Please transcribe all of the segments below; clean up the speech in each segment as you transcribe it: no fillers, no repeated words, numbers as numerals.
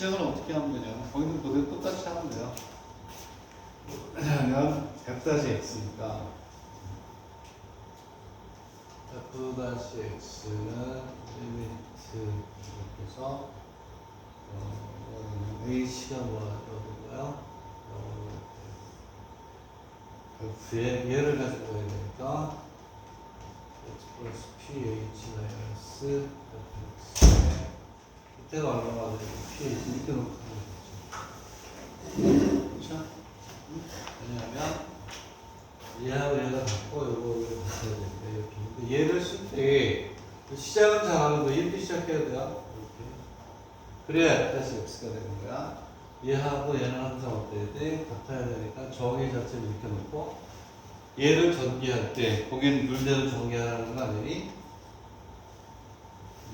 시작은 어떻게 하면 되냐? 거기는 그대로 똑같이 하면 돼요. 왜냐면 f-x니까 f-x는 리미트 이렇게 해서 h가 뭐가 f의 얘를 가지고 해야 되니까 x 플러스 ph 마이너스 fx 이때가 얼마가 되고 ph 이렇게 놓고 하면 되죠. 그렇죠? 왜냐하면 얘하고 얘가 같고 요거 같아야 되는데 이렇게. 근데 얘를 쓸 때 시작은 잘하는 거 이렇게 시작해야 돼요. 이렇게. 그래야 다시 x가 되는 거야. 얘하고 얘는 항상 어때야 돼? 같아야 되니까 정의 자체를 이렇게 놓고 얘를 전개할 때 거긴 물대로 전개하는 거 아니니?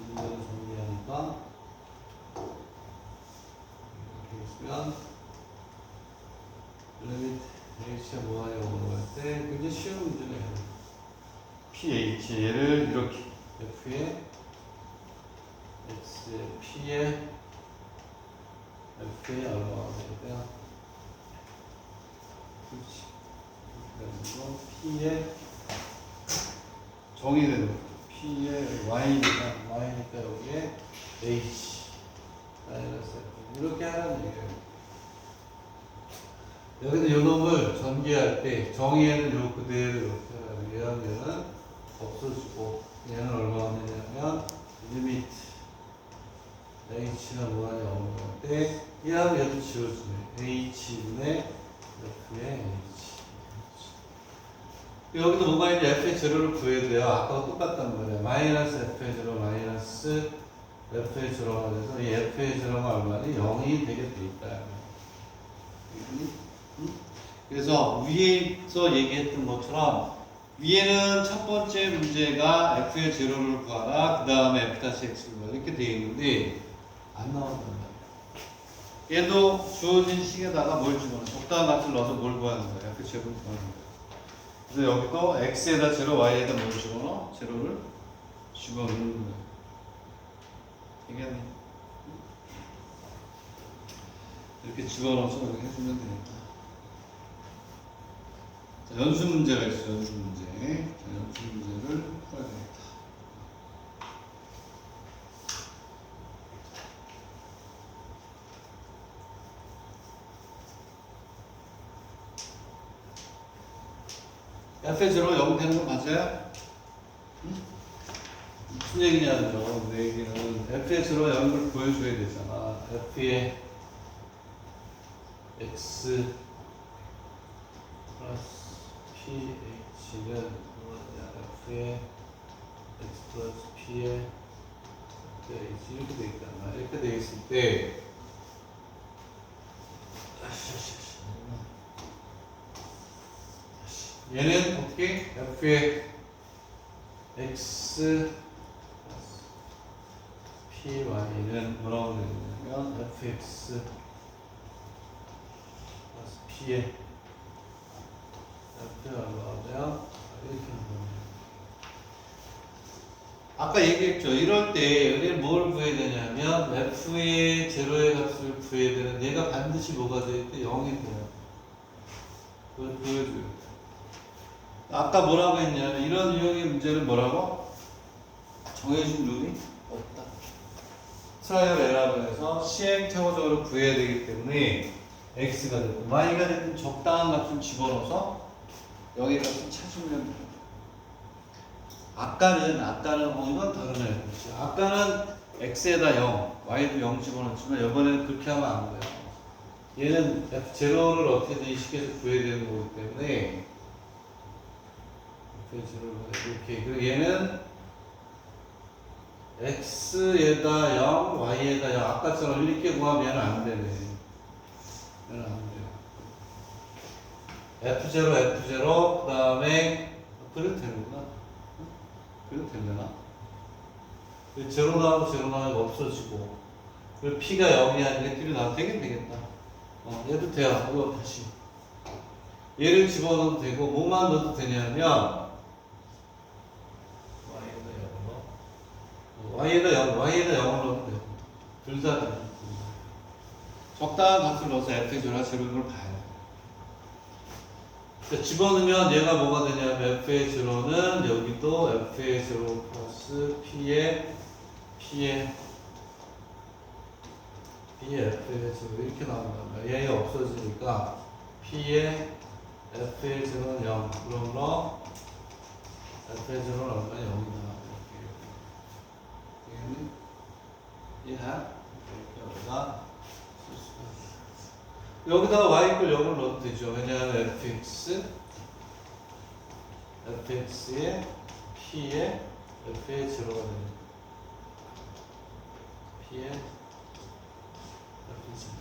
물대로 전개하니까 이렇게 있으면 리미트 h가 뭐하냐고 물어볼 때 굉장히 쉬운 문제네요. ph 얘를 이렇게 f의 x의 p의 f의 얼마가 되니까 그렇지. 그래서 p의 정의되는 거죠. p의 y니까 y니까 여기에 h 마이너스 f 이렇게 하라는 얘기예요. 여기는 요 놈을 전개할 때 정의에는 요 그대로 이렇게 하라는 얘는 없어지고 얘는 얼마가 되냐면 리미트 h가 뭐하냐 없는 때 얘하고 얘도 지워주네. h분의 f의 h 여기도 뭐가 있냐 f의 제로를 구해야 돼요. 아까와 똑같단 말이야. 마이너스 f의 제로 마이너스 f의 제로가 돼서 이 f의 제로가 얼마니? 0이 되게 돼 있다. 그래서 위에서 얘기했던 것처럼 위에는 첫 번째 문제가 f의 제로를 구하라 그 다음에 f-x를 구하라 이렇게 되어 있는데 안 나온단 말이야. 얘도 주어진 식에다가 뭘 집어넣어 적당한 값을 넣어서 뭘 구하는 거야 f 제로를 구하는 거야. 그래서 여기도 x에다 제로 y에다 뭘 집어넣어? 제로를 집어넣는 거야. 이게 이렇게 집어넣어서 이렇게 해주면 되니까. 자, 연수 문제가 있어요. 연수 문제. 자, 연수 문제를 풀어야 되겠다. f의 제로 0 되는 거 맞아요? 응? 무슨 얘기냐면요. 내 얘기는 f의 제로 0을 보여줘야 되잖아. f의 x 플러스 ph는 뭐냐 f의 x 플러스 p의 h 이렇게 돼 있단 말이야. 이렇게 돼 있을 때 얘는 어떻게 f의 x 플러스 py는 뭐라고 되냐면 fx 플러스 p의 f가 얼마냐 이렇게 하는 거예요. 아까 얘기했죠. 이럴 때 여기는 뭘 구해야 되냐면 f의 제로의 값을 구해야 되는 얘가 반드시 뭐가 될 때 0이 돼요. 그걸 보여줘요. 아까 뭐라고 했냐면 이런 유형의 문제는 뭐라고? 정해진 룰이 없다. 트라이얼 에러에서 시행착오적으로 구해야 되기 때문에 x가 되고 y가 되든 적당한 값을 집어넣어서 0의 값을 찾으면 돼요. 아까는 이건 다르네. 아까는 x에다 0, y도 0 집어넣지만 이번에는 그렇게 하면 안 돼요. 얘는 f0를 어떻게든 이 식에서 구해야 되는 거기 때문에 f0를 이렇게. 그리고 얘는 x에다 0, y에다 0. 아까처럼 이렇게 구하면 얘는 안 되네. 얘는 안 돼요. f0, 그 다음에 그래도 되는구나. 그래도 되려나? 제로 나오고 제로 나오고 없어지고 그리고 P가 0이 아니라 Q로 나오면 되긴 되겠다. 얘도 돼요. 이거 다시 얘를 집어넣어도 되고 뭐만 넣어도 되냐면 Y에다 0을 넣어도 되고 둘 다 돼요. 적당한 값을 넣어서 f의 제로가 제로인 걸 봐야 돼. 자, 집어넣으면 얘가 뭐가 되냐면 f의 제로는 여기도 f의 제로 플러스 f의 f의 제로 이렇게 나온단 말이야. 얘가 없어지니까 p의 f의 제로는 0. 그러므로 f의 제로는 얼마나 0이다. 이렇게 여기다 쓸 수가 있어. 여기다가 y 이퀄 0을 넣어도 되죠. 왜냐하면 fx의 p의 f의 제로가 되니까 p의 f의 제로.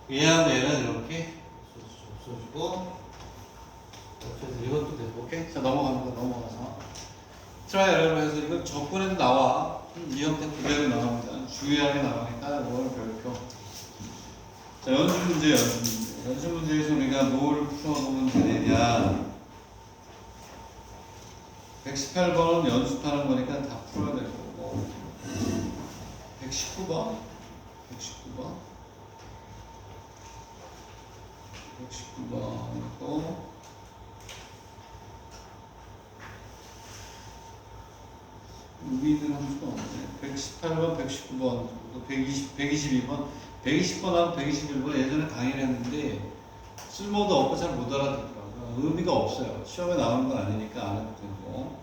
얘하고 얘는 이렇게 없어지고 이것도 되고. 오케이? 자, 넘어갑니다. 넘어가서 트라이 에러로 해서 이건 적분에도 나와. 이 형태 그대로 나옵니다. 주의하게 나오니까 뭘 별표. 자, 연습 문제. 연습 문제에서 우리가 뭘 풀어보면 되느냐. 118번은 연습하는 거니까 다 풀어야 될 거고. 119번. 119번도 여기는 함수가 없네. 118번, 119번, 또 122번, 120번하고 121번 예전에 강의를 했는데 쓸모도 없고 잘 못 알아듣더라고요. 의미가 없어요. 시험에 나오는 건 아니니까 안 해도 되고.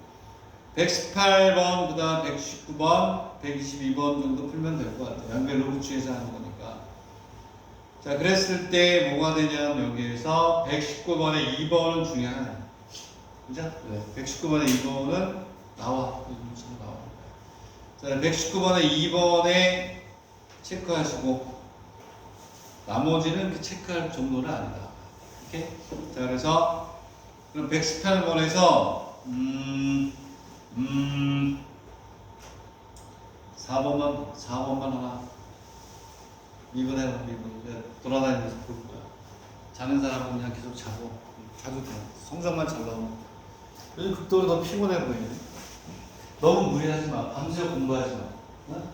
118번, 그 다음 119번, 122번 정도 풀면 될 것 같아요. 양변 로그 취해서 하는 거니까. 자, 그랬을 때 뭐가 되냐면 여기에서 119번에 2번은 중요하네. 그죠? 네. 119번에 2번은 나와. 자, 119번에 2번에 체크하시고 나머지는 그 체크할 정도는 아니다. 오케이? 자, 그래서 그럼 118번에서 4번만 하나 미분해라. 돌아다니면서 볼 거야. 자는 사람은 그냥 계속 자도 돼. 성적만 잘 나오면. 요즘 극도로 더 피곤해 보이네. 너무 무리하지 마. 밤새 공부하지 마. 어?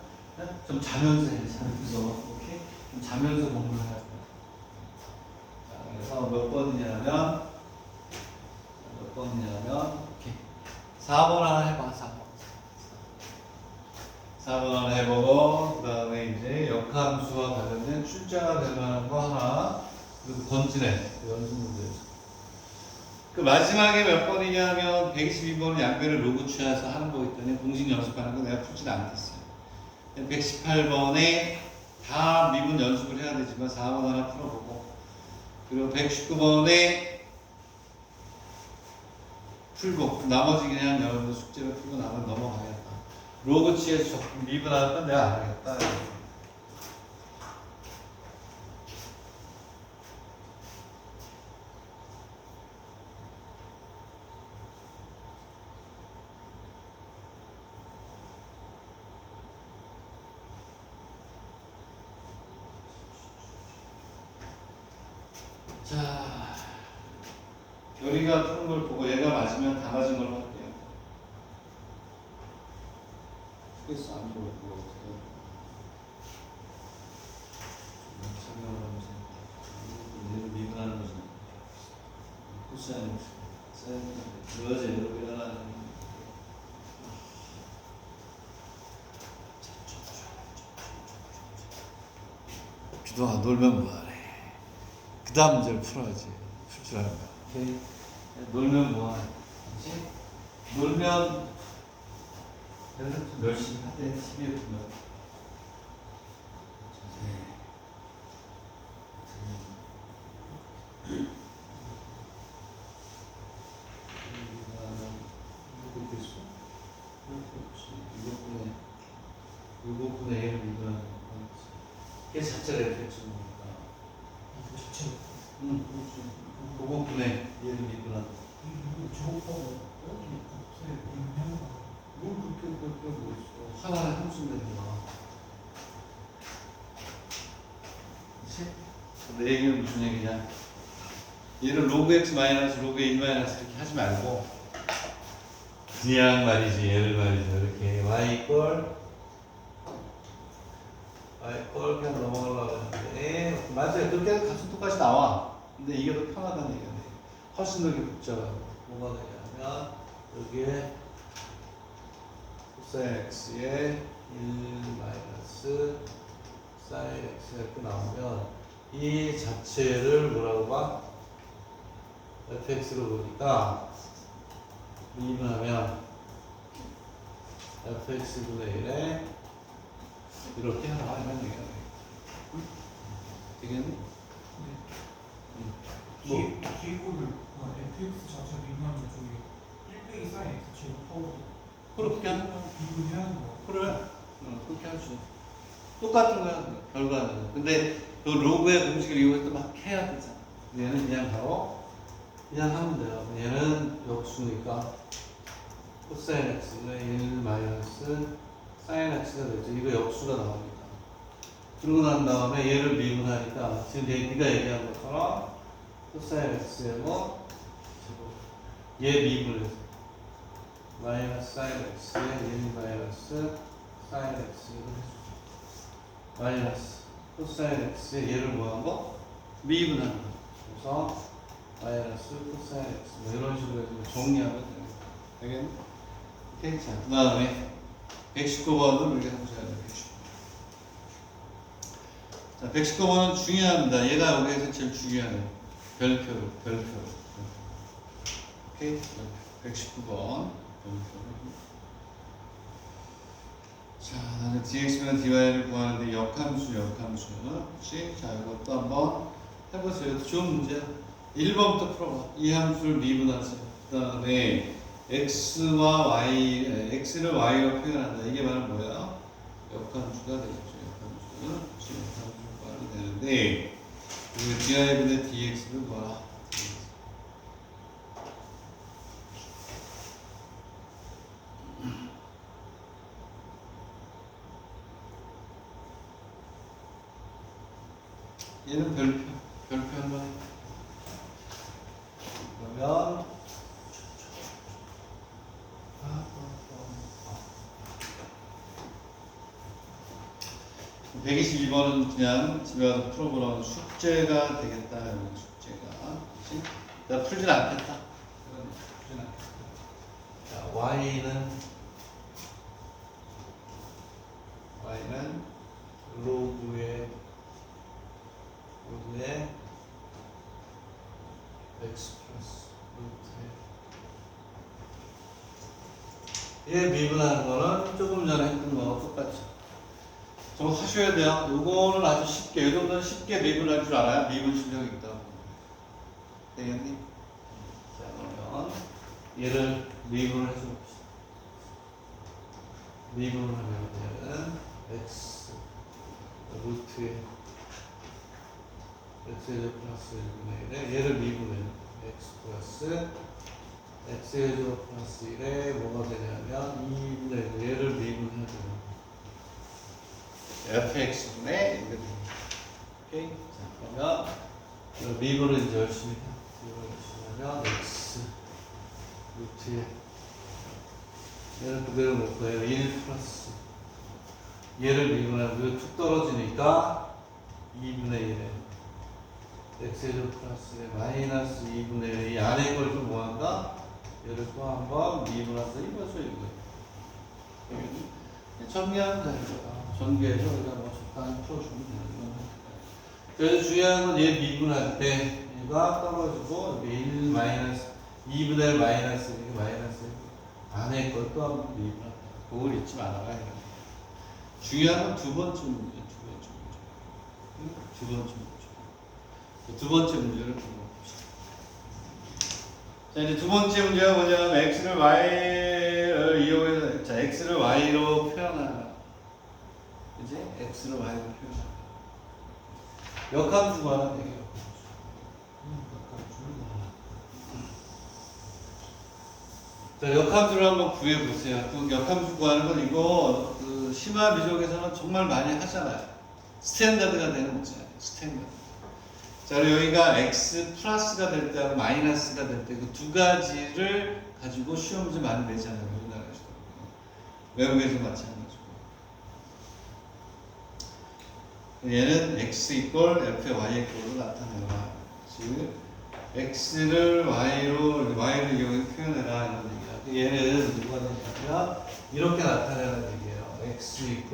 좀 자면서 해. 자면서. 오케이? 좀 자면서 공부를 해야 돼. 자, 그래서 몇 번이냐면 오케이. 4번 하나 해봐. 4번 하나 해보고 그 다음에 이제 역함수와 관련된 출제가 될 만한 거 하나 그리고 건지네. 연습 문제에서. 그 마지막에 몇 번이냐면 122번은 양변을 로그 취해서 하는 거 있더니 공식 연습하는 거 내가 풀지는 않겠어요. 118번에 다 미분 연습을 해야 되지만 4번 하나 풀어보고 그리고 119번에 풀고 나머지 그냥 여러분들 숙제를 풀고 나면 넘어가겠다. 로그 취해서 미분하는 건 내가 안 하겠다. 자, 결이가 푸는 걸 보고 얘가 맞으면 다 맞은 걸로 할게요. 스페이스 안 보여. 얘를 미분하는 거죠. 코사인, 그거지. 이렇게 하나. 기도가 놀면 뭐하래. 그 다음 문제를 풀어야지. 풀 줄 알면. 오케이. 놀면 뭐하래. 그치? 놀면 그래서 좀 열심히 하되 12에 보면 이것분의 A를 미분하는 거. 이게 자체가 fx니까. 자체. 응, 그렇지. 그것분의 A를 미분하는 거. 뭘 그렇게 뭐 있어. 하나의 함수인데 뭐야. 그치? 근데 얘기는 무슨 얘기냐. 얘를 로그 x 마이너스 로그 1 마이너스 이렇게 하지 말고 그냥 말이지 얘를 말이죠. 이렇게 y 이퀄 걸 그냥 넘어가려고 하는데 맞아요. 그렇게 해서 값은 똑같이 나와. 근데 이게 더 편하다는 얘기네. 훨씬 더 이렇게 복잡하고 뭐가 되냐면 여기에 코사인 x에 1 마이너스 사인 x가 이렇게 나오면 이 자체를 뭐라고 봐? fx로 보니까 미분하면 fx분의 1에 이렇게 나와 이런 얘기야. 되겠니? 뒤에 거를 fx 자체가 미분하면 저기 1 빼기 사인 x 제곱하고 그렇게 하는 거야. 미분이 하는 거. 그래. 그렇게 할 수. 똑같은 거야. 결과는. 근데 그 로그의 공식을 이용해서 막 해야 되잖아. 얘는 그냥 바로 그냥 하면 돼요. 얘는 역수니까 코사인 x는 1 마이너스 사인 x가 되죠. 이거 역수가 나옵니다. 그러고 난 다음에 얘를 미분하니까 지금 네가 얘기한 것처럼 코사인 x의 뭐 얘 미분해서 마이너스 사인 x의 1 마이너스 사인 x를 마이너스 코사인 x의 얘를 뭐한 거? 미분한 거. 그래서 마이너스 코사인 x 뭐 이런 식으로 해서 정리하면 되겠네. 오케이. 자, 그 다음에 119번을 우리가 해보셔야 돼요. 119번. 자, 119번은 중요합니다. 얘가 여기에서 제일 중요해요. 별표로. 오케이. 119번. 자, dx분의 dy를 구하는데 역함수. 그렇지? 자, 이것도 한번 해보세요. 이것도 좋은 문제야. 1번부터 풀어봐. 이 함수를 미분하세요. 그 다음에 x와 y, x를 y로 표현한다. 이게 바로 뭐야? 역함수가 되겠죠. 역함수가 되는데, 그 dy분의 dx를 뭐라? 얘는 별표 한번 해. 그러면 122번은 그냥 집에 가서 풀어보라는 숙제가 되겠다. 이런 숙제가. 그치? 나 풀진 않겠다. 풀진 않겠다. 자, y는 로그의 x 플러스 루트에 얘 미분하는 거는 조금 전에 했던 거와 똑같죠. 저거 하셔야 돼요. 요거는 아주 쉽게, 이 정도는 쉽게 미분할 줄 알아야 미분 실력이 있다고. 되겠니? 자, 그러면 얘를 미분을 해줍시다. 미분을 하면 얘는 x 루트에 x제곱 플러스 1분의 1에 얘를 미분해요. x 플러스 x제곱 플러스 1에 뭐가 되냐면 2분의 1 얘를 미분해야 돼요. fx분의 1. 오케이? 자, 그러면 미분을 이제 열심히 해요. 미분을 열심히 하면 x 루트에 얘를 그대로 놓고 얘를 1 플러스 얘를 미분하면 툭 떨어지니까 2분의 1에 x제곱 플러스 마이너스 2분의 1 이 안에 걸 좀 뭐한다? 얘를 또 한번 미분해서 이거죠 이거. 정리하면 되는 거야. 전개해서 우리가 뭐 적당히 풀어주면 되는 거야. 그래서 중요한 건 얘 미분할 때 얘가 떨어지고 1 마이너스 2분의 1 마이너스 이게 마이너스 안에 걸 또 한번 미분한다. 그걸 잊지 말아라. 중요한 건 두 번째 문제. 두 번째 문제를 풀어봅시다. 자, 이제 두 번째 문제가 뭐냐면 x를 y를 이용해서 자, x를 y로 표현하라. 그지? x를 y로 표현하라. 역함수 구하는 얘기예요. 자, 역함수를 한번 구해보세요. 그 역함수 구하는 건 이거 그 심화 미적에서는 정말 많이 하잖아요. 스탠다드가 되는 문제예요. 스탠다드. 자, 여기가 x 플러스가 될 때하고 마이너스가 될 때 그 두 가지를 가지고 시험 문제 많이 내잖아요. 우리나라에서도. 외국에서 마찬가지고. 얘는 x 이퀄 f의 y의 꼴로 나타내라. 즉 x를 y를 이용해 표현해라 이런 얘기야. 얘는 누가 되냐면 이렇게 나타내는 얘기예요. x 이퀄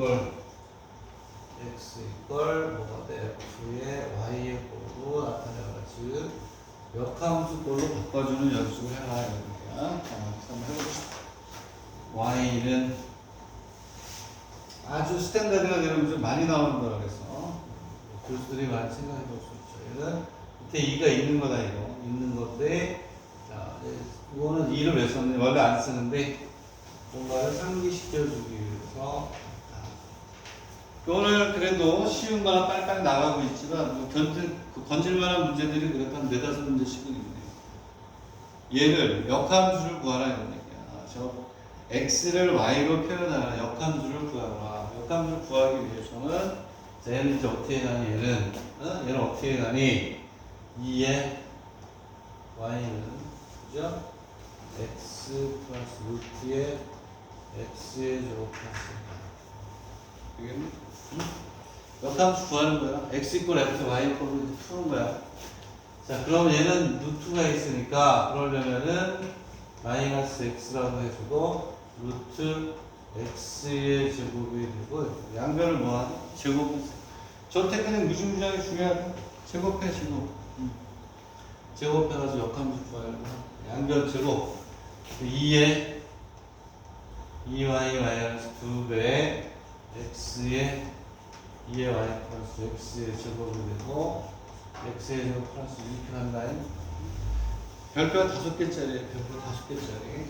뭐가 돼? f의 y의 꼴로 나타내라. 즉 역함수 꼴로 바꿔주는 연습을 해라 이런 얘기야. 자, 한번 해봅시다. y는 아주 스탠다드가 되는 문제 많이 나오는 거라 그래서 교수들이 많이 생각해 볼 수 있죠. 얘는 밑에 2가 있는 거다 이거. 있는 건데 자, 이거는 2를 왜 썼냐? 원래 안 쓰는데 뭔가를 상기시켜주기 위해서 오늘 그래도 쉬운 거나 빨리빨리 나가고 있지만 뭐 건질만한 문제들이 그래도 한 4-5문제씩은 있네요. 얘를 역함수를 구하라 이런 얘기야. 저 x를 y로 표현하라. 역함수를 구하라. 역함수를 구하기 위해서는 자, 얘는 이제 어떻게 가니 얘는 어떻게 가니 2의 y는 그죠? x 플러스 루트의 x의 제곱 플러스 되겠니? 역함수 구하는 거야. x 이퀄 f y 이퀄로 푸는 거야. 자, 그럼 얘는 루트가 있으니까 그러려면은 마이너스 x라고 해주고 루트 x의 제곱이 되고 양변을 뭐하니? 제곱했어. 저 테크닉 무지무지하게 중요하다. 제곱해 제곱. 제곱해가지고 역함수 구하려고 양변 제곱 2의 2y 마이너스 2배 x의 2의 y 플러스 x의 제곱이 되고 x의 제곱 플러스 이렇게 한다니 별표가 5개짜리예요. 별표 5개짜리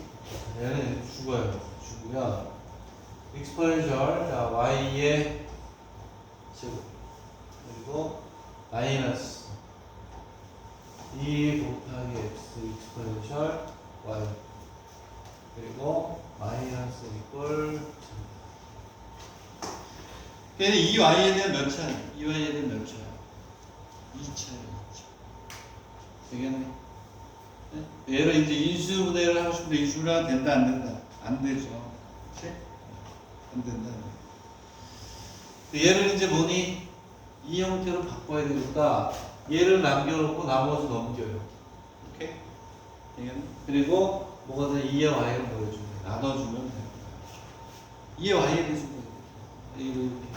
얘는 죽어요. 죽으면 익스포넨셜 자 y의 제곱 그리고 마이너스 2 곱하기 x 익스포넨셜 y 그리고 마이너스 이퀄 걔는 2y에 대한 몇 차야? 2y에 대한 몇 차야? 2차야. 되겠네? 네? 얘를 이제 인수분해를 하고 싶은데 인수분해가 된다 안 된다? 안 되죠. 그치? 안 된다. 얘를 이제 뭐니? 이 형태로 바꿔야 되니까 얘를 남겨놓고 나머지 넘겨요. 오케이? 되겠네? 그리고 뭐가 돼? 2의 y를 보여주면 나눠주면 되는 거야. 2의 y에 대해서 이렇게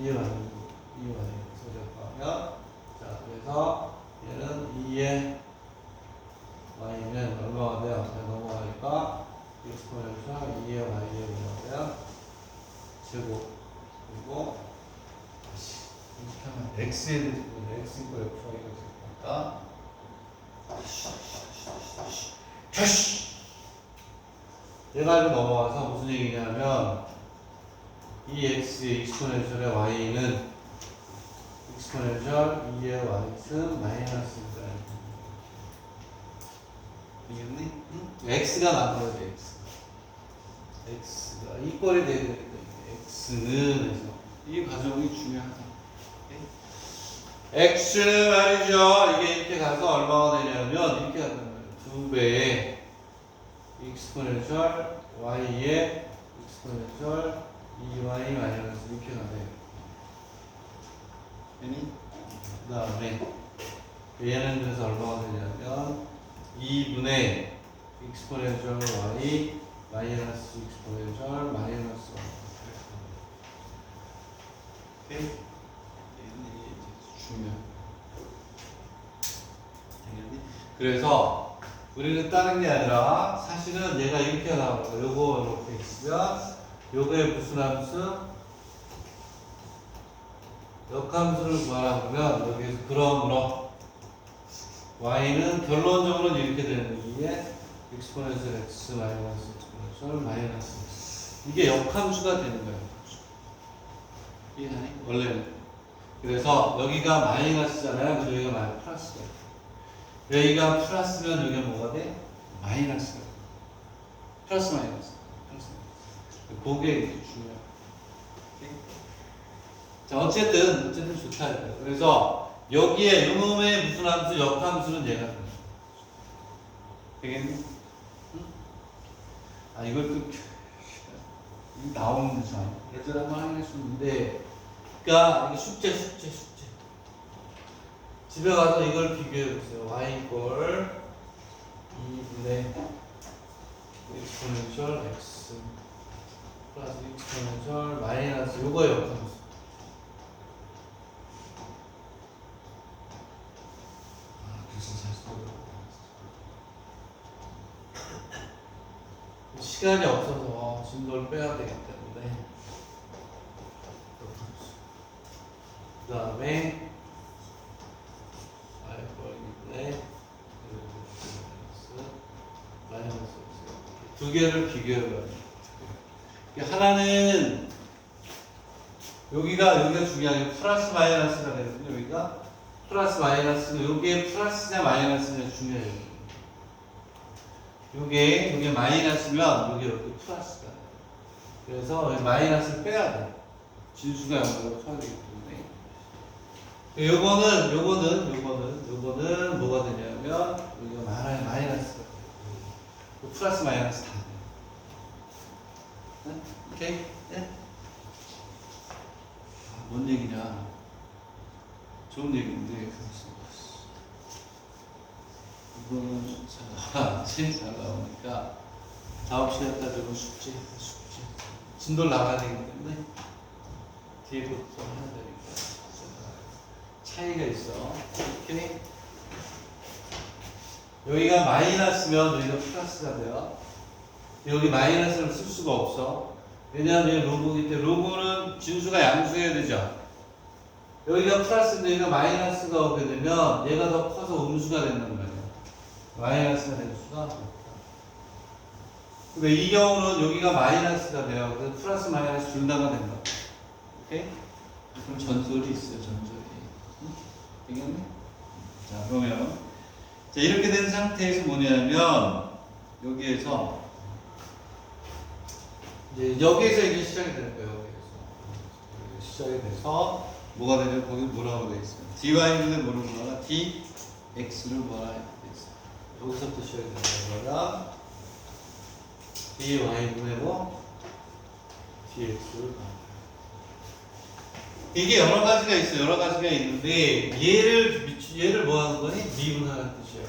2의 y 소리하면 자 그래서 얘는 2의 y는 얼마가 돼요? 앞에 넘어가니까 익스포넨셜 2의 y에 뭐가 돼요? 제곱 그리고 이렇게 하면 x에 대해서 x 이퀄 fy가 됐으니까 얘가 이렇게 넘어가서 무슨 얘기냐면 이 x의 익스포넨셜의 y는 익스포넨셜 2의 y는 마이너스입니다. 되겠니? x가 나와야 돼. x가 이퀄이 돼야 되니까 x는 해서 이 과정이 중요하다. x는 말이죠. 이게 이렇게 가서 얼마가 되냐면 이렇게 간다는 거예요. 2배의 익스포넨셜 y의 익스포넨셜 2y 마이너스 이렇게 가네요. 그 다음에 얘는 그래서 얼마가 되냐면 2분의 익스포넨셜 y 마이너스 익스포넨셜 마이너스 1. 오케이? 얘는 이게 중요해. 그래서 우리는 다른 게 아니라 사실은 얘가 이렇게 나올 거야. 요거 이렇게 있으면 요거에 무슨 함수? 역함수를 구하라 그러면 여기에서 그러므로 y는 결론적으로 이렇게 되는 거예요. 익스포넨셜 x 마이너스 익스포넨셜 마이너스 x. 이게 역함수가 되는 거예요. 이해하니? 원래는. 그래서 여기가 마이너스잖아요. 그래서 여기가 플러스가. 여기가 플러스면 여기가 뭐가 돼? 마이너스가 돼. 플러스 마이너스. 그게 중요해요. 자, 어쨌든 좋다. 그래서 여기에 요놈의 무슨 함수, 역함수는 얘가 됩니다. 되겠니? 응? 아, 이걸 또 이게 나오는 거잖아. 예전에 한번 확인할 수 있는데, 그러니까 이게 숙제. 집에 가서 이걸 비교해 보세요. y 이꼴 2분의 exponential x 플러스 exponential 마이너스 요거예요. 그래서 시간이 없어서 진도를 빼야 되기 때문에 그 다음에 두 개를 비교해봐요. 하나는 여기가 중요한 게 플러스 마이너스가 되거든요. 여기가 플러스 마이너스가 여기에 플러스냐 마이너스냐 중요해요. 요게 마이너스면 여기 이렇게 플러스가 돼요. 그래서 여기 마이너스를 빼야 돼. 진수가 0으로 커야 되기 때문에. 요거는 뭐가 되냐면 여기가 마이너스가 돼요. 플러스 마이너스 다 돼요. 네? 오케이? 네? 뭔 얘기냐? 좋은 얘기인데 이거는 잘 나오니까 다음 시간 따지고 숙제 진도를 나가야 되기 때문에 뒤에부터 해야 되니까 차이가 있어. 오케이? 여기가 마이너스면 여기가 플러스가 돼요. 여기 마이너스를 쓸 수가 없어. 왜냐하면 여기 로그이기 때문에 로그는 진수가 양수해야 되죠. 여기가 플러스인데 여기가 마이너스가 오게 되면 얘가 더 커서 음수가 된단 말이야. 마이너스가 될 수가 없다. 근데 이 경우는 여기가 마이너스가 돼요. 그래서 플러스 마이너스 둘 다가 된다. 오케이? 그럼 전설이 있어요. 전설이. 되겠네? 자 그러면 자 이렇게 된 상태에서 뭐냐면 여기에서 이제 여기에서 이제 시작이 되는 거예요. 여기에서 시작이 돼서 뭐가 되냐면 거기 뭐라고 되어 있어요. dy는 뭐를 뭐라 dx를 뭐라 돼 있어요. 여기서부터 시작이 되는 거라 dy분의 뭐 dx를 이게 여러 가지가 있어요. 여러 가지가 있는데 얘를 뭐 하는 거니? 미분하는 뜻이에요.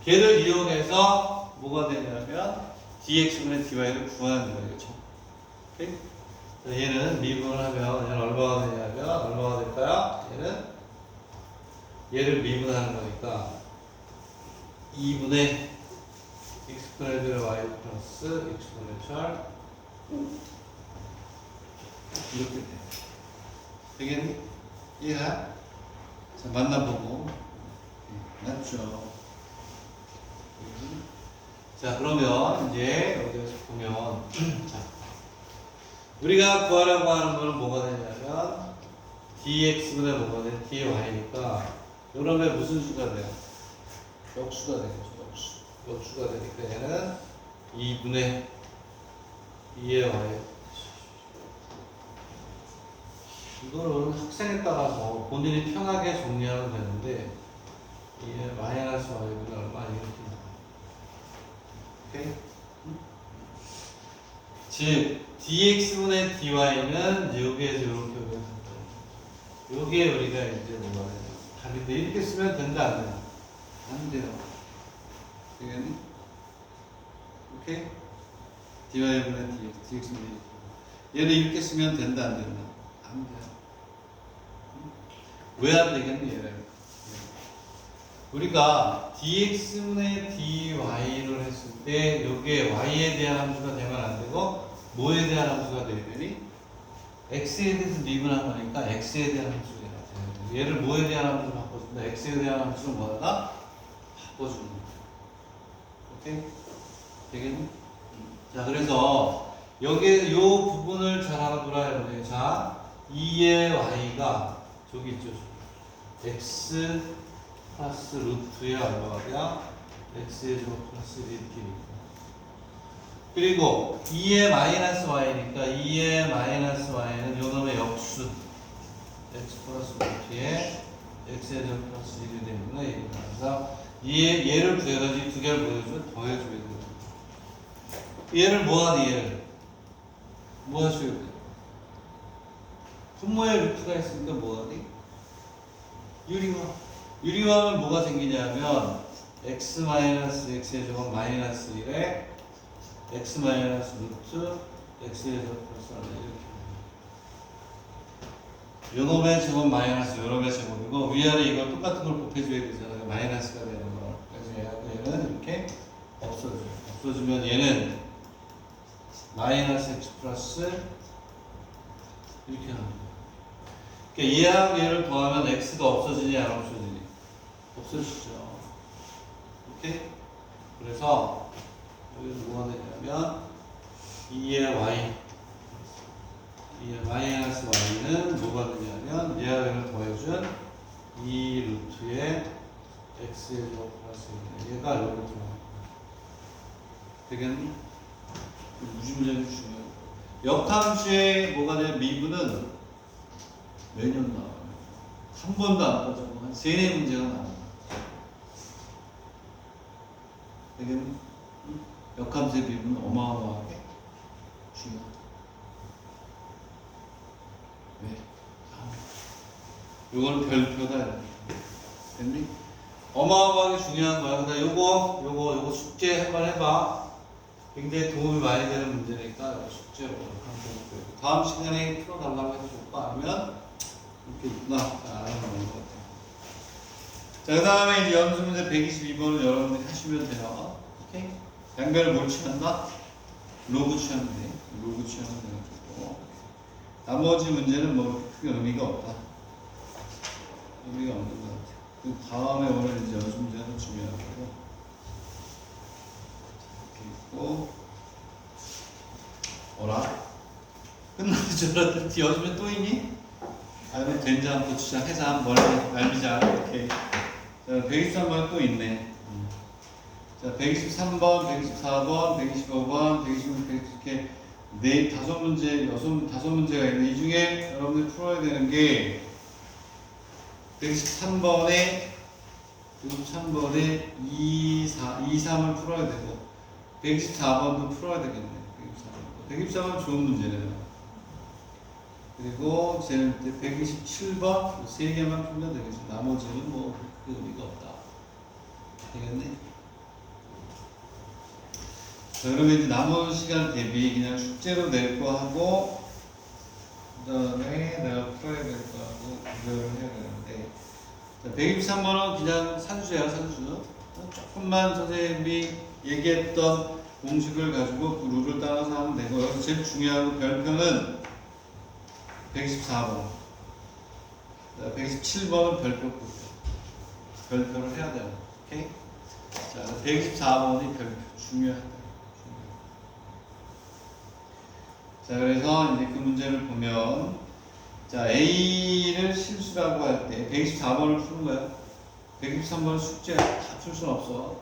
걔를 이용해서 뭐가 되냐면 dx분의 dy를 구하는 거예요. 오케이? 얘는 미분을 하면 얘는 얼마가 되냐면 얼마가 될까요? 얘를 미분하는 거니까 2분의 exponential y 플러스 exponential 이렇게 돼. 되겠니? 이해가? 자 만나보고 맞죠? 자 그러면 이제 여기서 보면 자 우리가 구하려고 하는 거는 뭐가 되냐면 dx분의 뭐가 돼? dy니까 그러면 무슨 수가 돼요? 역수가 되겠죠. 역수가 되니까 얘는 2분의 2의 y 이거는 학생에 따라서 본인이 편하게 정리하면 되는데 이게 마이너스 y분의 얼마 이렇게 나와요. 오케이? 즉 dx분의 dy는 여기에서 이렇게 오면 여기에 우리가 이제 뭐가 돼요? 답인데 이렇게 쓰면 된다 안 된다? 안 돼요. 되겠니? 오케이? dy분의 dx분의 얘는 이렇게 쓰면 된다 안 된다? 안 돼요. 왜 안 되겠니 얘는? 우리가 dx분의 dy를 했을 때 여기에 y에 대한 함수가 되면 안 되고 뭐에 대한 함수가 돼야 되니? x에 대해서 미분한 거니까 x에 대한 함수가 돼야 돼. 얘를 뭐에 대한 함수로 바꿔준다? x에 대한 함수를 뭐하다? 바꿔주는 거야. 오케이? 되겠니? 자 그래서 여기에 요 부분을 잘 알아둬야 돼요. 자 2의 y가 저기 있죠. x 플러스 루트의 얼마가 돼야 x의 제곱 플러스 1이니까 그리고 2의 마이너스 y니까 2의 마이너스 y는 요놈의 역수 x 플러스 루트에 x의 제곱 플러스 1이 되는 그래서 얘를 구해가지고 두 개를 더해줘야 돼요. 얘를 뭐하니 얘를 뭐 하셔야 돼? 분모에 루트가 있으니까 뭐 하니? 유리화. 유리화하면 뭐가 생기냐면 x-x의 제곱 마이너스 1에 x 마이너스 루트 x의 제곱 플러스 1 이렇게. 요놈의 제곱 마이너스 요놈의 제곱이고 위아래 이걸 똑같은 걸 곱해줘야 되잖아요. 마이너스가 되는 거. 그래서 얘는 이렇게 없어져요. 없어지면 얘는 마이너스 x 플러스 이렇게 합니다. 그러니까 얘하고 얘를 더하면 x가 없어지니 안 없어지니? 없어지죠. 오케이? 그래서 여기서 뭐가 되냐면 2의 y 2의 마이너스 y는 뭐가 되냐면 얘하고 얘를 더해준 2 루트의 x의 제곱 플러스 1 얘가 여기로 들어가요. 되겠니? 무지무지하게 중요해요. 역함수의 뭐가 되냐면 미분은 매년 나와요. 한 번도 안 빠져고 한 3-4문제가 나와요. 되겠니? 역함수의 미분은 어마어마하게 중요하다. 왜? 요거는 별표다. 됐니? 어마어마하게 중요한 거야. 근데 요거 숙제 한번 해봐. 굉장히 도움이 많이 되는 문제니까 숙제로 한번 해보고 다음 시간에 풀어달라고 해서 줄까? 아니면 이렇게 있구나. 알아보는 것 같아요. 자, 그 다음에 이제 연습 문제 122번을 여러분들이 하시면 돼요. 오케이? 양변을 뭘 취한다? 로그 취하면 돼. 로그 취하면 되고. 나머지 문제는 뭐 크게 의미가 없다. 의미가 없는 것 같아요. 그 다음에 오늘 이제 연습 문제는 중요한 거고. 이렇게 있고. 어라? 끝나지 저러다 연습에 또 있니? 아니면 된장, 고추장, 해삼, 머리, 날비장 이렇게. 자, 123번 또 있네. 자, 123번, 124번, 125번, 126, 126 이렇게 다섯 문제가 있는데 이 중에 여러분들이 풀어야 되는 게 123번에 2, 3을 풀어야 되고 124번도 풀어야 되겠네. 124번 좋은 문제네요. 그리고 제 127번 3개만 풀면 되겠죠. 나머지는 뭐 그 의미가 없다. 되겠네. 자, 그러면 이제 남은 시간 대비 그냥 숙제로 낼 거 하고 그 다음에 내가 풀어야 될 거 하고 구별을 해야 되는데 자, 123번은 그냥 산수야 산수. 조금만 선생님이 얘기했던 공식을 가지고 그 룰을 따라서 하면 되고 여기서 제일 중요한 거 별표는 124번 127번은 별표를 해야 돼요. 오케이? 자, 124번이 별표 중요하다. 자, 그래서 이제 그 문제를 보면 자, A를 실수라고 할 때 124번을 푸는 거야. 123번 숙제 다 풀 수는 없어.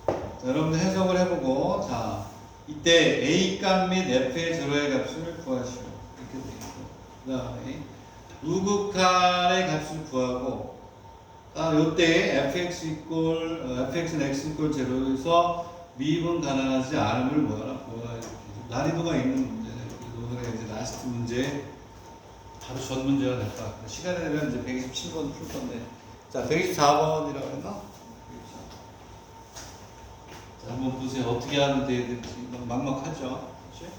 자, 여러분들 해석을 해보고 자, 이때 A 값 및 F의 제로의 값을 구하시오. 이렇게 되어 있고 그 다음에 우극한의 값을 구하고 이때 fx는 x 이꼴 제로에서 미분 가능하지 않음을 뭐하라 구하라. 난이도가 있는 문제네. 오늘의 이제 라스트 문제 바로 전 문제가 될 것 같아요. 시간이 되면 이제 127번 풀 건데 자 124번이라고 했나? 자, 한번 보세요. 어떻게 하면 될지 막막하죠. 그렇지?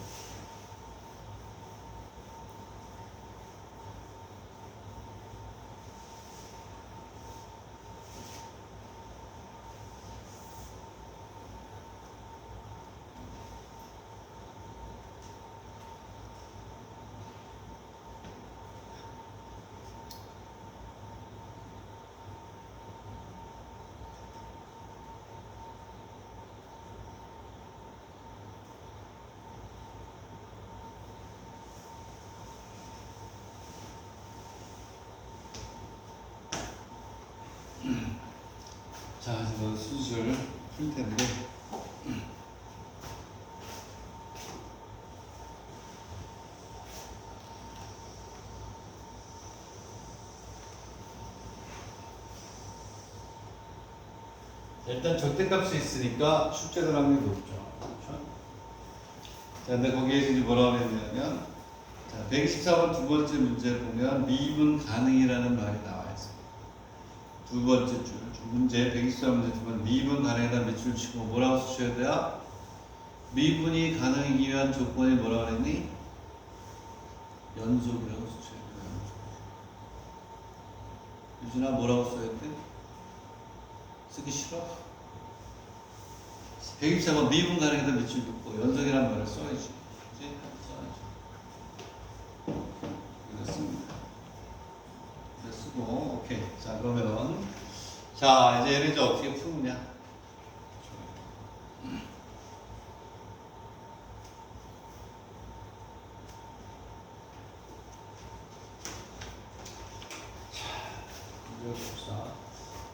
자, 이제 수술 풀 텐데. 일단 절대값이 있으니까 출제 가능성이 높죠. 그렇죠? 자, 근데 거기에 이제 뭐라고 했냐면, 자, 124번 두 번째 문제를 보면 미분 가능이라는 말이 나와 있어요. 두 번째 줄 문제 124문제 두 번 미분 가능에다 밑줄 치고 뭐라고 쓰셔야 돼요? 미분이 가능이기 위한 조건이 뭐라고 그랬니? 연속이라고 쓰셔야 돼요. 유진아 뭐라고 써야 돼? 쓰기 싫어? 124번 미분 가능에다 밑줄 긋고 연속이라는 말을 써야지. 그치? 써야지. 그렇습니다. 그래 쓰고 오케이. 자 그러면 자 이제 얘를 이제 어떻게 푸느냐?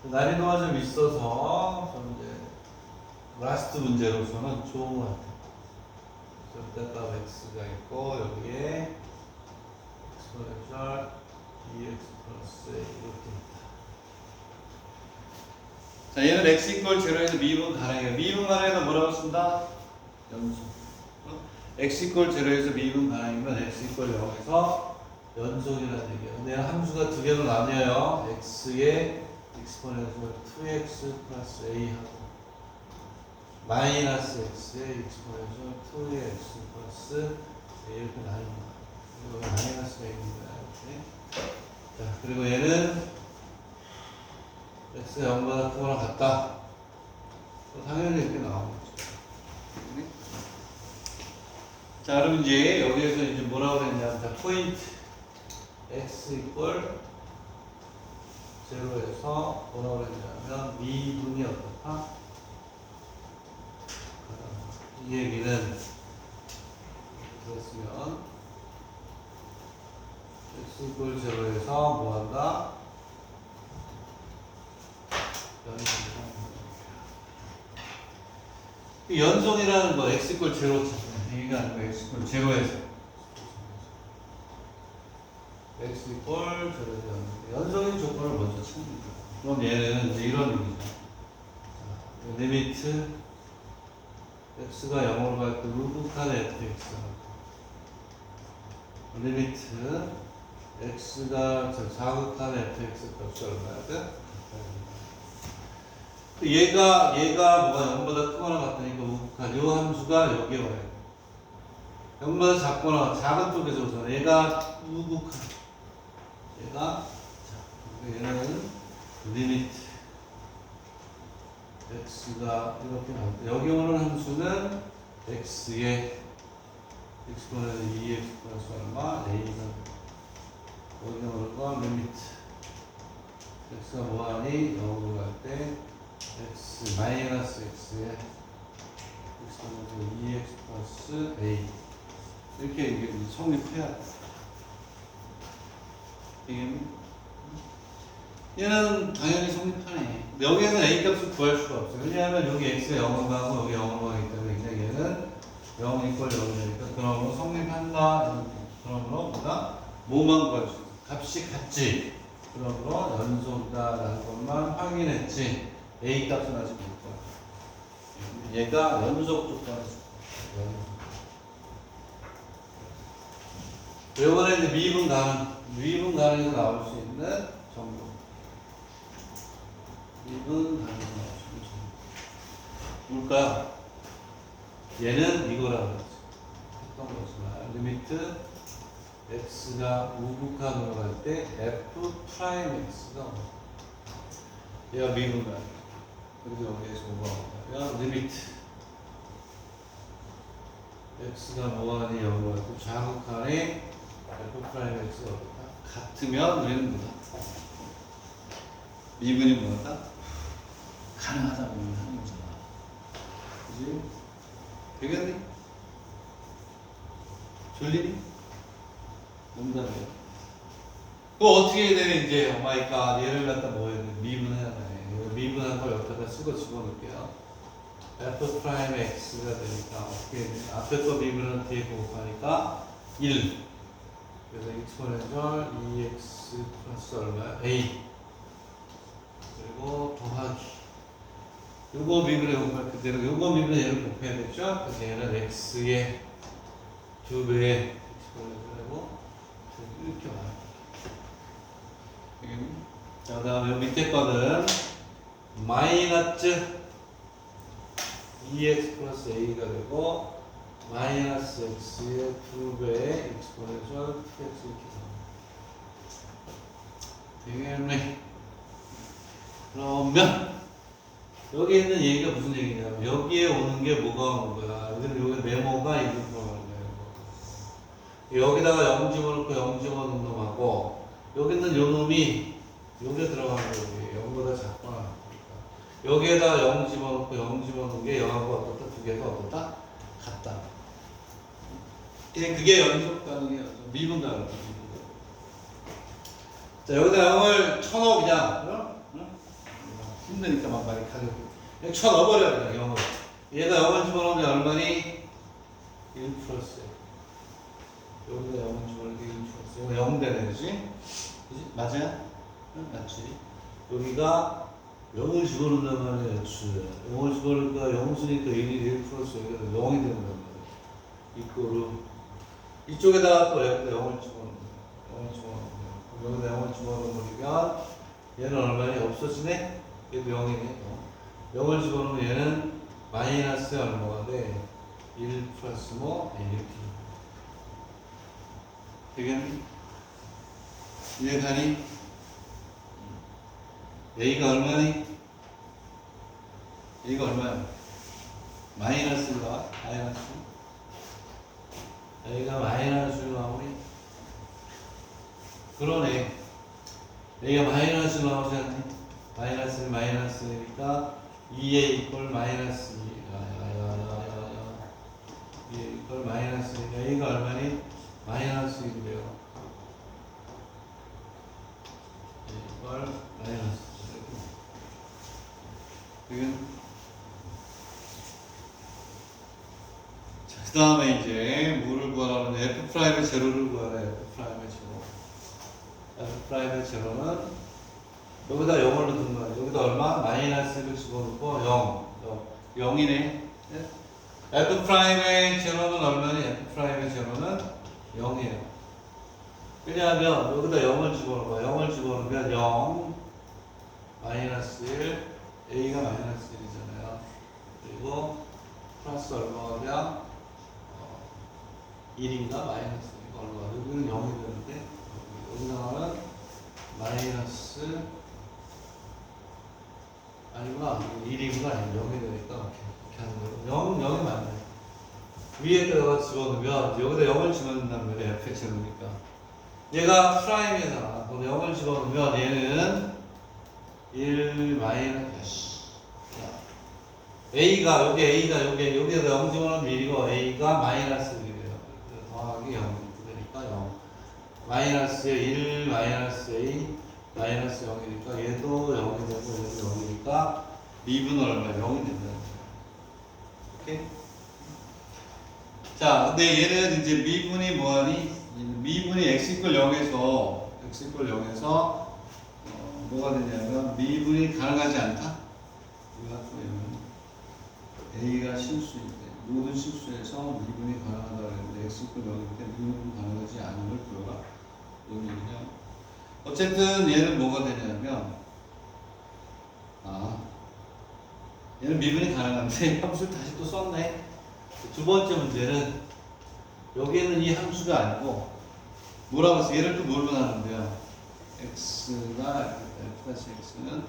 난이도가 좀 있어서 좀 이제 라스트 문제로서는 좋은 것 같아요. 절대값 x가 있고 여기에 exponential dx 플러스 a 이렇게 있다. 자 얘는 x 이퀄 제로에서 미분 가능해요. 미분 가능해서 뭐라고 쓴다? 연속. x 이퀄 제로에서 미분 가능이면 x 이퀄 0에서 연속이라는 얘기예요. 근데 함수가 두 개로 나뉘어요. x의 exponential 2x 플러스 a 하고 마이너스 x의 exponential 2x 플러스 a 이렇게 나눕니다. 그리고 마이너스가 있는 거야. 이렇게. 자, 그리고 얘는 x가 0보다 크거나 같다. 당연히 이렇게 나오는 거죠. 자, 그럼 이제 여기에서 이제 뭐라고 그랬냐면, 자, 포인트 x 이퀄 제로에서 뭐라고 그랬냐면 미분이 어떻다? 이 얘기는 그랬으면 x 이퀄 제로에서 뭐한다? 연속이라는 거 x 이퀄 제로 얘기가 아니고 x 이퀄 제로에서 x 이퀄 제로에서 연속인 조건을 먼저 찾습니다. 그럼 얘는 이제 이런 의미죠. 자, 리미트 x가 0으로 갈 때 우극한 fx가 리미트 x가 자극한 fx 값이 얼마야? 얘가 뭐가 0보다 크거나 같으니까 우극한 요 함수가 여기에 와요. 0보다 작거나 작은 쪽에서 우선 얘가 우극한 얘가 자, 얘는 리미트 x가 이렇게 나올 때 여기 오는 함수는 x의 x분의 2x 플러스 얼마 a는 여기 오는 건 리미트 x가 뭐하니 0으로 갈 때 x 마이너스 x의 x분의 2x 플러스 a 이렇게 이게 성립해야 돼. 얘는 당연히 성립하네. 여기에서 a 값을 구할 수가 없어요. 왜냐하면 여기 x가 0을 가고 여기 0을 가기 때문에 그냥 얘는 0 이퀄 0이니까 그러므로 성립한다. 그러므로 뭐다? 뭐만 구할 수 있어? 값이 같지. 그러므로 연속이다라는 것만 확인했지. a 값은 아직 못 구할. 얘가 연속 조건을 줄 요번에 이제 미분 가능에서 나올 수 있는 정보. 미분 가능에서 나올 수 있는 정보. 뭘까요? 얘는 이거라고 했지. 했던 거지만, 리미트 x가 우극한으로 갈 때 f 프라임 x가 얘가 미분 가능. 그리고 여기에서 뭐가 나오냐면, 리미트 x가 뭐하니 0으로 갈 때 자극한에 f 프라임 x가 같으면 우리는 뭐다? 미분이 뭐다? 가능하다 보면 하는 거잖아. 그지? 되겠니? 졸리니? 농담이에요. 그거 어떻게 해야 되니? 이제 오마이갓 얘를 갖다 뭐 해야 돼? 미분해야 돼. 미분한 걸 옆에다 쓰고 집어넣을게요. f 프라임 x가 되니까 어떻게 해야 돼? 앞에 거 미분은 뒤에 곱하니까 1. 그래서 exponential 2x 플러스 얼마야? a 그리고 더하기 요거 미분에 곱할 그대로 요거 미분에 얘를 곱해야 되죠? 그래서 얘는 x의 2배의 exponential이고 이렇게 와요. 자, 그다음에 밑에 거는 마이너스 2x 플러스 a가 되고 마이너스 x의 2배의 exponential 2x 이렇게 나옵니다. 되겠네. 그러면 여기 있는 얘기가 무슨 얘기냐면 여기에 오는 게 뭐가 오는 거야. 여기는 여기 네모가 이렇게 들어가는 거예요. 여기다가 0 집어넣고 0 집어넣는 놈하고 여기 있는 요 놈이 여기에 들어가는 거예요. 0보다 작거나 여기에다가 0 집어넣고 0 집어넣는 게 0하고 어떻다? 두 개가 어떻다? 같다. 그게 연속 가능해요. 미분 가능. 자, 여기다 0을 쳐넣어 그냥. 응? 힘드니까 막 많이 가져. 그냥 쳐넣어버려 그냥 0을. 얘가 0을 집어넣으면 얼마니? 1 플러스. 여기다 0을 집어넣으면 1 플러스. 이거 0 되네, 그지? 그지? 맞아요? 응, 맞지? 여기가 0을 집어넣는단 말이야, x. 0을 집어넣으니까 0수니까 1 플러스 여기가 0이 되는 거야. 이거로. 이쪽에다가 또 여기다 0을 집어넣는 거야. 0을 집어넣는 거야. 여기다 0을 집어넣으면 얘는 얼마니? 없어지네? 얘도 0이네. 0을 집어넣으면 얘는 마이너스 얼마가 돼? 1 플러스 뭐? 이렇게. 되겠니? 이해가니? A가 얼마니? A가 얼마야? 마이너스가 마이너스. A가 마이너스로 나오니? 그러네. A가 마이너스로 나오지 않니? 마이너스는 마이너스니까 2A 이퀄 마이너스 2A 이퀄 마이너스니까 A가 얼마니? 마이너스 1이래요. 이퀄 마이너스. 자, 그 다음에 이제 뭐를 구하라는 f 프라임의 제로를 구하라. f 프라임의 제로. f 프라임의 제로는 여기다 0을 넣는 거야. 여기다 얼마? 마이너스를 집어넣고 0. 0이네. f 프라임의 제로는 얼마니? f 프라임의 제로는 0이에요. 왜냐하면 여기다 0을 집어넣어. 0을 집어넣으면 0 마이너스 1 A가 마이너스 1이잖아요. 그리고 플러스 얼마가 면 1인가 마이너스 1가 얼마가 여기는 0이 되는데 여기다가는 마이너스 아니구나 1인가 아니면 0이 되니까 이렇게 하는 거예요. 0이 맞네. 위에다가 집어넣으면 여기다 0을 집어넣는단 말이에요. fx니까 얘가 프라임이잖아. 그럼 0을 집어넣으면 얘는 1 마이너스 A가 여기에다 0 집어넣으면 1이고 A가 마이너스 1이래요. 더하기 0 되니까 0 마이너스 1 마이너스 A 마이너스 0이니까 얘도 0이 되고 얘도 0이니까 미분은 얼마? 0이 된다는 거예요. 오케이? 자, 근데 얘는 이제 미분이 뭐하니? 미분이 x 이퀄 0에서 뭐가 되냐면 미분이 가능하지 않다. A가 실수인데 모든 실수에서 미분이 가능하다고 했는데 x 이퀄 0일 때 미분이 가능하지 않은 걸 구해라. 이런 얘기냐. 어쨌든 얘는 뭐가 되냐면 얘는 미분이 가능한데 함수를 다시 또 썼네. 두 번째 문제는 여기에는 이 함수가 아니고 뭐라고 해서 얘를 또 뭘로 나누는데요. x가 f 플러스 x는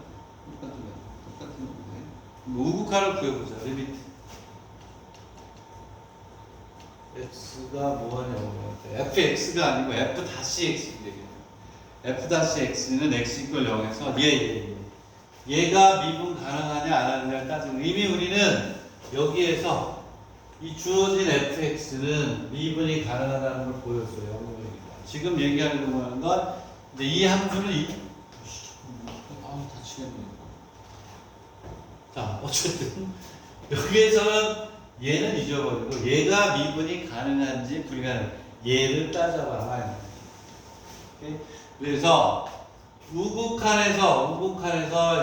똑같은 건데 우극화를 구해보자. 리미트 x가 뭐하냐고 fx가 아니고 f-x인데 f-x는 x 이퀄 0에서 얘가 미분 가능하냐 안 하느냐를 따지고 이미 우리는 여기에서 이 주어진 fx는 미분이 가능하다는 걸 보였어요. 지금 얘기하려고 하는 건 근데 이 함수는 다치겠네. 자, 어쨌든 여기에서는 얘는 잊어버리고 얘가 미분이 가능한지 불가능 얘를 따져봐. 오케이? 그래서 우극한에서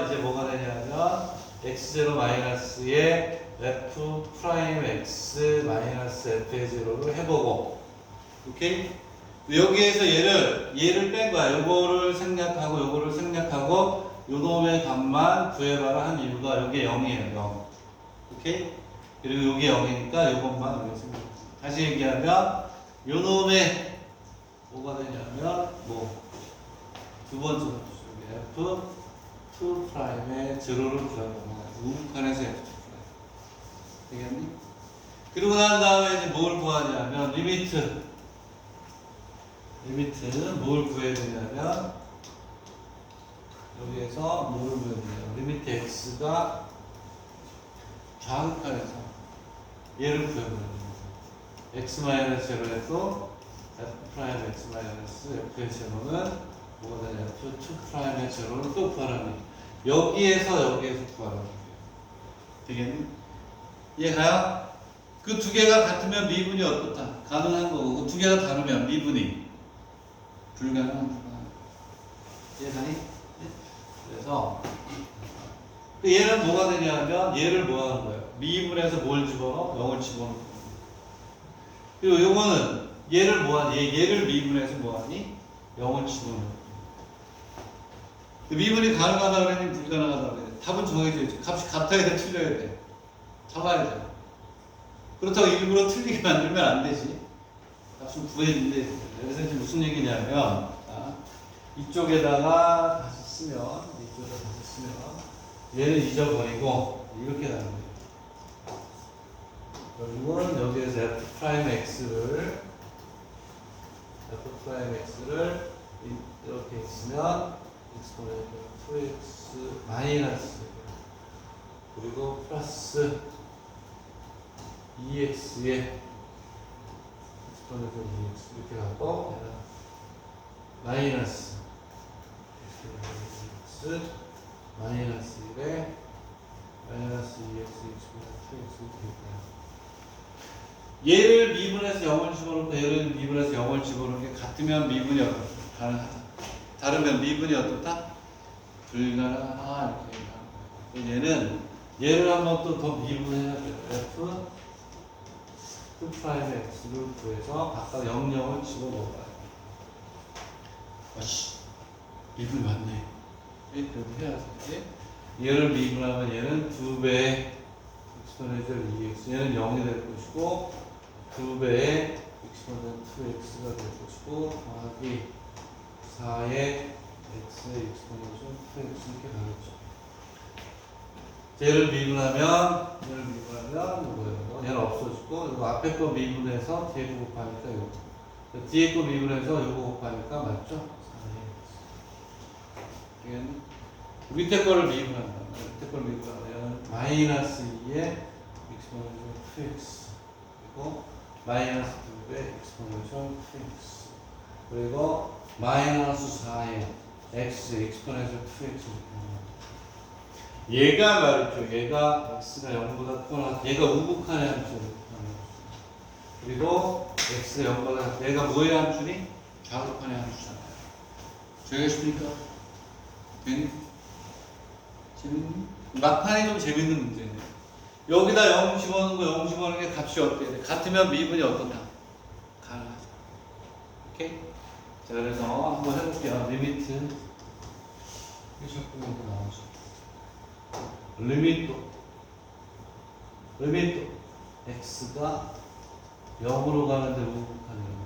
이제 뭐가 되냐면 x0 마이너스에 f 프라임 x 마이너스 f의 제로를 해보고 오케이? 여기에서 얘를 뺀 거야. 요거를 생략하고 요거를 생략하고 요놈의 값만 구해봐라 한 이유가 여기에 0이에요. 0. 오케이? 그리고 요게 0이니까 요것만 여기 생략. 다시 얘기하면 요놈의 뭐가 되냐면 두 번째 F2 프라임의 제로를 구하는 거야. 우극한에서 F2 프라임. 되겠니? 그리고 난 다음에 이제 뭘 구하냐면 리미트는 뭘 구해야 되냐면 여기에서 뭘 구해야 되냐면 리미트 x가 좌극한에서 얘를 구해야 됩니다. x-0에서 f 프라임 x-f의 제로는 뭐가 되냐 f2 프라임의 제로를 또 구하라는 여기에서 구하라는 거예요. 되겠니? 이해가요? 그 두 개가 같으면 미분이 어떻다? 가능한 거고 그 두 개가 다르면 미분이 불가능한. 이해가니? 그래서 얘는 뭐가 되냐면 얘를 뭐 하는 거예요? 미분에서 뭘 집어넣어? 0을 집어넣는 거예요. 그리고 요거는 얘를 뭐하니? 얘를 미분해서 뭐하니? 0을 집어넣는 거예요. 미분이 가능하다 그랬니? 불가능하다 그랬니? 답은 정해져야지. 값이 같아야 돼? 틀려야 돼? 잡아야 돼. 그렇다고 일부러 틀리게 만들면 안 되지. 값을 구해준대. 그래서 이제 무슨 얘기냐면 이쪽에다가 다시 쓰면 얘를 잊어버리고 이렇게 나는 거예요. 결국은 여기에서 f 프라임 x를 이렇게 있으면 exponential 2x 마이너스 그리고 플러스 2x에 exponential 2x 이렇게 갖고 마이너스 x 마이너스 1에 마이너스 2x exponential 2x 이렇게 있고요. 얘를 미분해서 0을 집어넣고 얘를 미분해서 0을 집어넣는 게 같으면 미분이 어떻다? 가능하다. 다르면 미분이 어떻다? 불가능하다. 이렇게 얘는 얘를 한번 또 더 미분해야 돼요. f 2' x를 구해서 각각 0, 0을 집어넣어봐요. 아씨, 미분이 맞네. 그래도 해야지. 얘를 미분하면 얘는 2배의 exponential 2x 얘는 0이 될 것이고 2배의 exponential 2x가 될 것이고 더하기 4의 x의 exponential 2x 이렇게 가겠죠. 얘를 미분하면 뭐예요? 얘는 없어지고 이거 앞에 거 미분해서 뒤에 거 곱하니까 이거 뒤에 거 미분해서 이거 곱하니까 맞죠? 4의 x 밑에 거를 미분한다. 밑에 거를 미분하면 마이너스 2의 exponential 2x 그리고 마이너스 2의 exponential 2x 그리고 마이너스 4의 x exponential 2x 얘가 말이죠. 얘가 x가 0보다 크거나 얘가 우극한의 함수를 그리고 x가 0보다 얘가 뭐의 함수니? 좌극한의 함수잖아요. 되겠습니까? 되니? 재밌니? 막판이 좀 재밌는 문제네요. 여기다 0 집어넣는 거 0 집어넣는 게 값이 어때야 돼? 같으면 미분이 어떻다? 가능하죠. 오케이? 자 그래서 한번 해볼게요. 리미트 이게 자꾸 이렇게 나오죠. 리미트 x가 0으로 가는데 우극한이에요.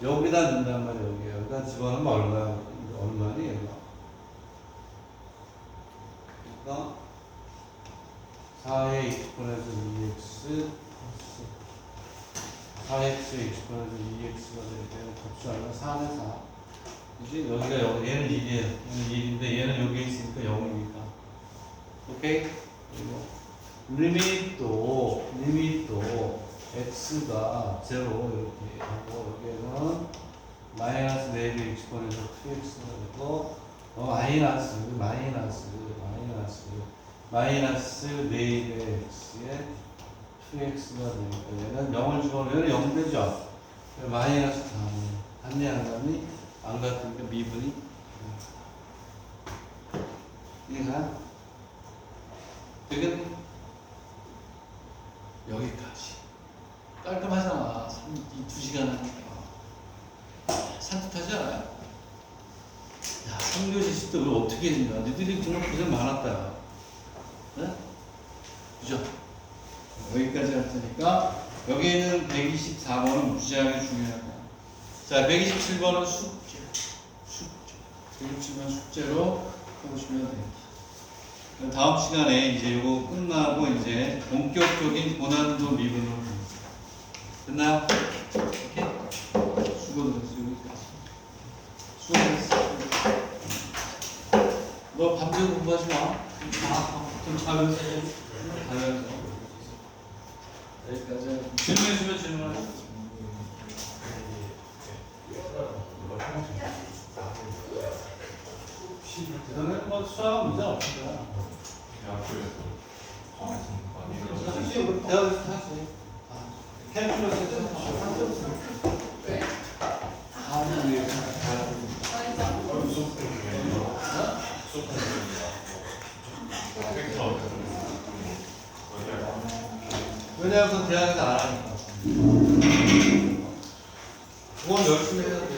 여기다 넣는단 말이에요. 여기다 집어넣으면 얼마니 얘가? 그러니까 4의 exponential 2x 4x의 exponential 2x가 되면 값이 얼마? 4네 4. 그치? 여기가 0, 얘는 1이에요. 얘는 1인데 얘는 여기에 있으니까 0이니까. 오케이? 그리고 리미트도 x가 0 이렇게 하고 여기에는 마이너스 4배 exponential 2x가 되고 마이너스 4배 x에 2x가 되니까 얘는 0을 집어넣으면 0 되죠? 마이너스 4. 같니 안 같니? 안 같으니까 미분이 이해가? 되겠니? 여기까지 깔끔하잖아. 이 2시간 하니까 산뜻하지 않아요? 야, 3교시 시도 우리 어떻게 했냐. 니들이 정말 고생 많았다. 네? 그죠? 여기까지 할 테니까 여기는 124번은 무지하게 중요하다. 자, 127번은 숙제. 127번 숙제로 해보시면 됩니다. 다음 시간에 이제 이거 끝나고 이제 본격적인 고난도 미분으로 갑니다. 됐나요? 오케이? 수고드렸어요. 수고했어. 너 밤새고 공부하지 마. 좀 자면서. 여기까지. 질문해주면 질문하시죠. 너는 뭐 수학 문제 없습니다. 대학에서 타지. 캘큘러스에서 왜냐하면 대학에서 안 하니까. 그건 열심히 해야 돼.